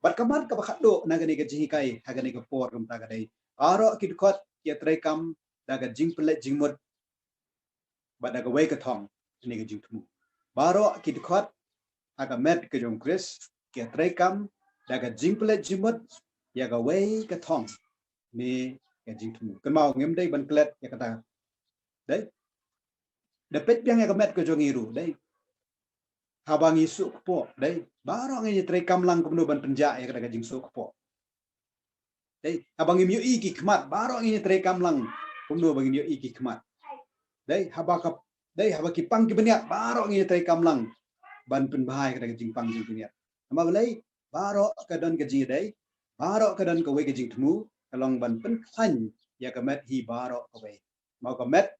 bat kaman ka bakado nagani ka jihikai hagani ka por kam tagadai aro kidkot ya trekam daga jingpele jingmut bat daga wei ka thong ni ka jingtmu baro kidkot aga met ka jong Chris ya trekam daga jingpele jingmut ya ga wei ka thong ni ka jingtmu kan mau ngem dai ban klet ya kata dai dapet yang ya ka met ka jong iru dai habang isu po dai baro ngi trekam lang kumno ban penja ya kata jing su po dai habang imyo iki kmat baro ngi trekam lang kumno bagi imyo iki kmat dai habaka dai habaki pang ki beniat baro ngi trekam lang ban pen bahai kata jing pang jing beniat ama balai baro ka don ka ji dai baro ka don ka we ka jing tmu kalong ban pen khan ya ka met hi baro ka we mau ka met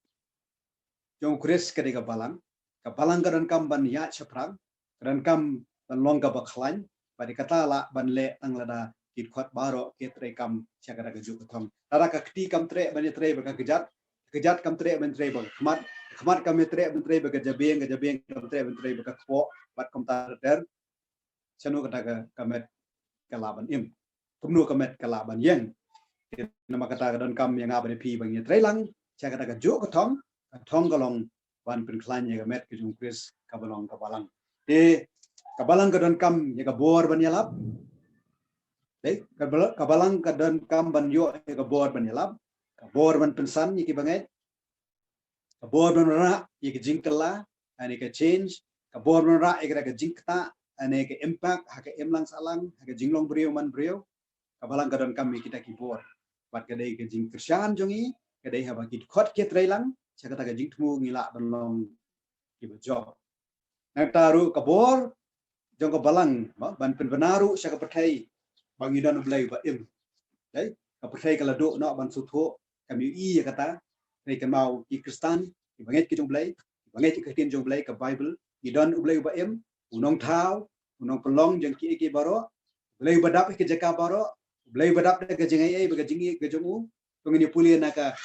jong Chris ka de ka balang ka don kam ban ya chaprang dan kam ban long ka bakhlain pada kata la ban le ang lada kit khot baro ke tre kam chakara ka ju thom tara ka kti kam tre ban tre ba ka kejat kam tre ban tre ba khmat kam tre ban tre ba ka jabeng kam tre ban tre ba ka kho bat kam ta der chanu kata ka kamet kalaban im kumnu kamet kalaban yang nama kata ka don kam yang abane pi bang tre lang chakara ka ju thom thong kalong ban pen klan ya kamet ke jung Chris ka balong ka balang kabalang kadon kam ya ka bor ban yalap dei kabalang kadon kam ban yo ya ka bor ban yalap ka bor ban pensan ya ki bangai ka bor ban ra ya ka jingkala ane ka change ka bor ban ra ya ka jingkta ane ka impact ha ka emlang salang ha ka jinglong brio man brio kabalang kadon kam ya kita ki bor bat ka dei ka jing kersan jongi ka dei ha ba ki khot ke trailang cha ka ta ka jing thmu ngila ban long ki ba job nang taru ka bor jong ka balang ban pen benaru sya ka pathai bangidan ublai ba im dai ka pathai ka lado no ban sutho kami i ya kata nei kan mau ki Kristen ki banget ki jong blai banget ki Kristen jong blai ka Bible idan ublai ba im unong thau unong pelong jeng ki baro blai badap ki jaka baro blai badap ka jengai ai ba ka jingi ka jongu tungini puli na ka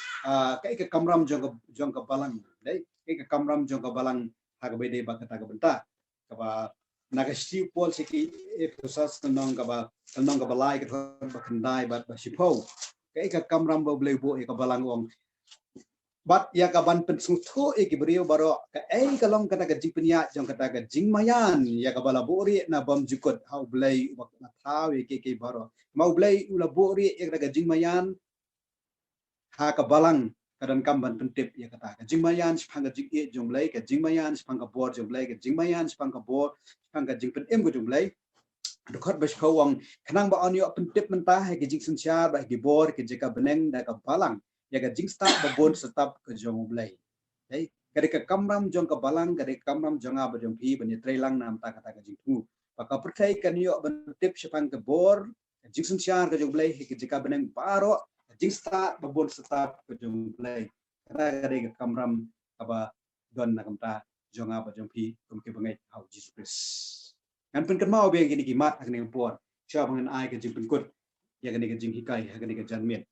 kai ka kamram jong ka balang dai kai ka kamram jong ka balang ha ka bede ba kata ka benta ka ba nagasti pol siki prosas tanong ka balai ka ba kandai ba sipo kai ka kamram ba blai bo ka balang ong bat ya ka ban pen sutho ki brio baro ka ai ka long kata ka jingpnya jong kata ka jingmayan ya ka bala bori na bam jukot hau blai wak na thau ki baro mau blai ula bori ya ka jingmayan ha ka balang kadang kamban pentip ya kata ka jingmayan spanga jing jomblai ka jingmayan spanga bor jomblai ka jingmayan spanga bor spanga jingpen em go jomblai dokot bas khawang kanang ba onyo pentip mentah ka jing sunsia ba ki bor ka jika beneng da ka balang ya ka jing sta ba bon setap ka jomblai dai ka kamram jong ka balang ka kamram jonga ba jong pi ban trelang nam ta kata ka jing tu ka percaya kan yo pentip spanga bor jing sunsia ka jomblai ka jika beneng baro jing start babon start kejung play kada ke kamram aba don na kamta jonga ba jong pi kum ke bangai au Jesus Christ kan pen kan mau be gini gimat akne por sha bangan ai ke jing pen kut ya gani ke jing hikai ha gani ke janmiet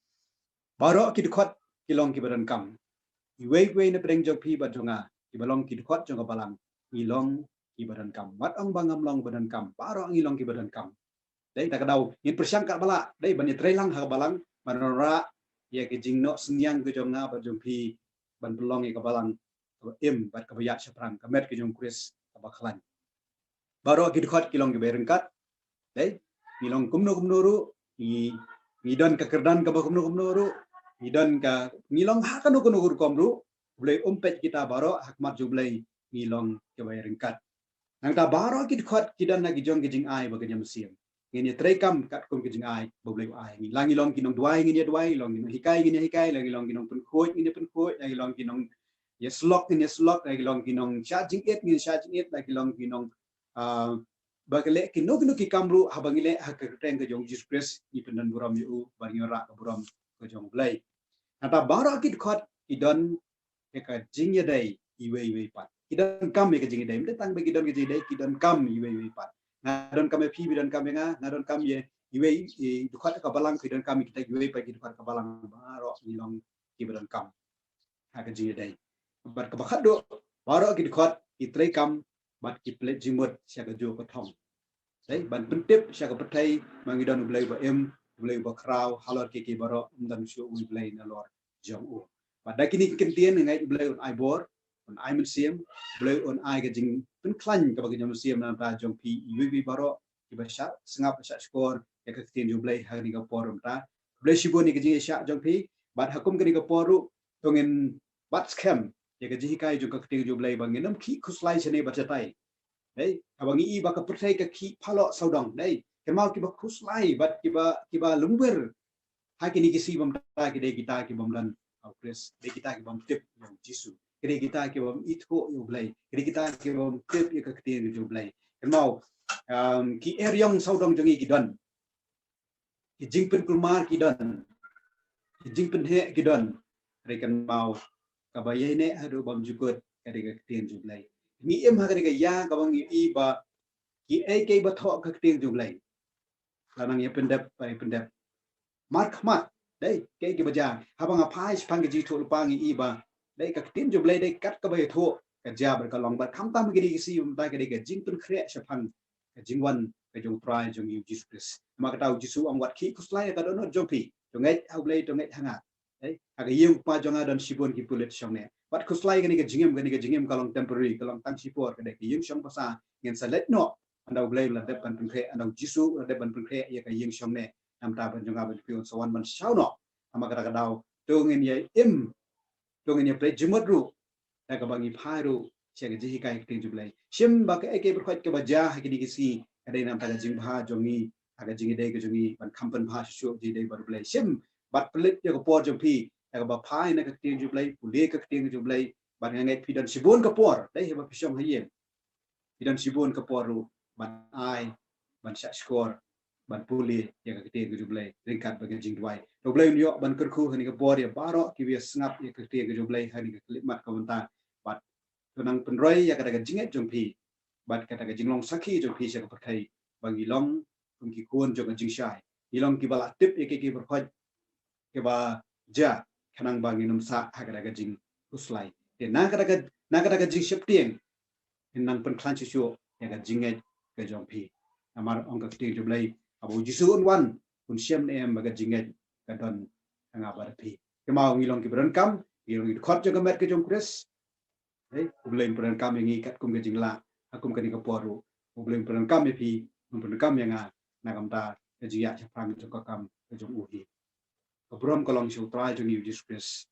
baro ki khot kilong ki badan kam i wei na preng jong pi ba jonga ki balong ki khot jonga balang ilong ki badan kam wat ang bangam long badan kam baro ang ilong ki badan kam dai ta kadau in persangka bala dai bani trelang ha balang manora ya ke jingno senyang ke jonga ba jompi ban pelong ke balang im bat ke bayak seprang kamet ke jong Chris ka baklan baro ki khot kilong ke berengkat dai milong kumno ru ngidon ka kerdan ka kumno ru ngidon ka ngilong ha kanu ru komru boleh umpet kita baro hakmat jublai ngilong ke berengkat nang ta baro ki khot kidan na gijong gijing ai ba ke jam siam ngini trekam kat kum kijing ai boblek ai ngi langi long kinong duai ngini duai long kinong hikai langi long kinong pen khoi langi long kinong yeslok langi long kinong charging it lagi long kinong bagale kinu ki kamru habangile hakateng ke jong Jesus Christ i pendan buram yu bangora ka buram ke jong blai nata bara kit khot idon ka jingya dai iwe pat idon kam ke jingya dai mte tang bagi don ke jingya dai idon kam iwe pat ngadon kami pi bidan kami ngadon kami ye iwe dukat ka balang bidan kami kita iwe pagi dukat ka balang baro nilong ki bidan kam ha ka jingya dai bat ka bakhado baro ki dukat i tre kam bat ki plet jimut sia ka jo ka thong đấy ban pentip sya ka petai mangi don blai ba em blai ba kraw halor ke baro dan shu ui blai na lor jong u ba da kini kentien ngai blai on ai bor on ai museum blai on ai ga jing pen klan ka bagi museum na ta jong pi ui baro ki ba sya sngap sya skor ya ka tien ju blai ha ni ka porum ta blai shibo ni ga jing sya jong pi bat hakum ka ni ka poru tongin bat scam ya ka jing kai ju ka tien ju blai bangin nam ki khuslai chene ba chatai đấy abang i ba ka percaya ka ki palo saudang đấy ke mau ki ba khuslai bat ki ba lumber ha ki ni ki si bam ta ki de kita ki bam dan au kres de kita ki bam tip yang jisu ki de kita ki bam itho yo blai ki de kita ki bam tip ya ka ktin yo blai ke mau ki er yang saudang jongi ki don ki jingpen kulmar ki don ki jingpen he ki don re kan mau ka ba ye ne adu bam jukut ka de ka ktin yo blai ni em ha ka de ka ya ka bang i ba ki ai ke ba tho ka ktin yo blai lanang ya pendap pai pendap mat khmat đấy cái baja habang apai spang ji thu pang i ba đấy ka tin jo blai đấy kat ka bai thu ka ja ber ka long ba kham tam gi di si um ta ka di ka jing tun khre shapang ka jingwan ka jong try jong yu jesus christ ma ka tau jisu ang wat khi kuslai ka don jong pi to ngai au blai to ngai hanga đấy aga yeng pa jong adon sibon ki pulet shong ne bat kuslai ka ni ka jingem ka long temporary ka long tang sipor ka de ki yeng shong pasa ngen sa let no andau blai la de pan pun khre andau jisu la de pan pun khre ya ka yeng shong ne nam ta ban jong abel pion sawan man shau no ama kada kadau tongin ye im tongin ye play jimot ru ta ka bangi phairu che ga ji kai ting jublai shim ba ka eke ber khot ka baja ha ki di si kada nam ta ga jing bha jongi aga jing dei ka jongi ban kampan bha shu ji dei bar blai shim bat plit ye ko por jong pi ta ka ba phai na ka ting jublai pule ka ting jublai ban ngai pidan sibon ka por dei he ba pishong hayen pidan sibon ka por ru ban ai ban sha skor ban puli yang ka kete ke jublai ringkat bagi jing dwai to blai yo ban kerku hani ka bor ya baro ki wi snap ya ka kete ke jublai hani ka klimat ka wanta bat tunang penroi ya ka daga jinget jong pi bat ka daga jinglong sakhi jong pi sa ka pakai bagi long kum ki kun jong jing shai ilong ki bala tip ya ki berkhoj ke ba ja kanang bagi num sa ha ka daga jing uslai te na ka daga jing sheptieng nang pen klan chu ya ka jinget ke jong pi amar ong ka kete jublai abu jisun wan kun siam em baga jinget kadon anga barapi kemau ngilong ki beran kam ngilong ki khot jaga met ke jong kres ublen beran kam ngi kat kum ke jingla akum ka ni ka poru ublen beran kam pi beran kam yang na kam ta ke jia cha pram jong ka kam ke jong uhi obrom kolong shu trai jong Jesus Christ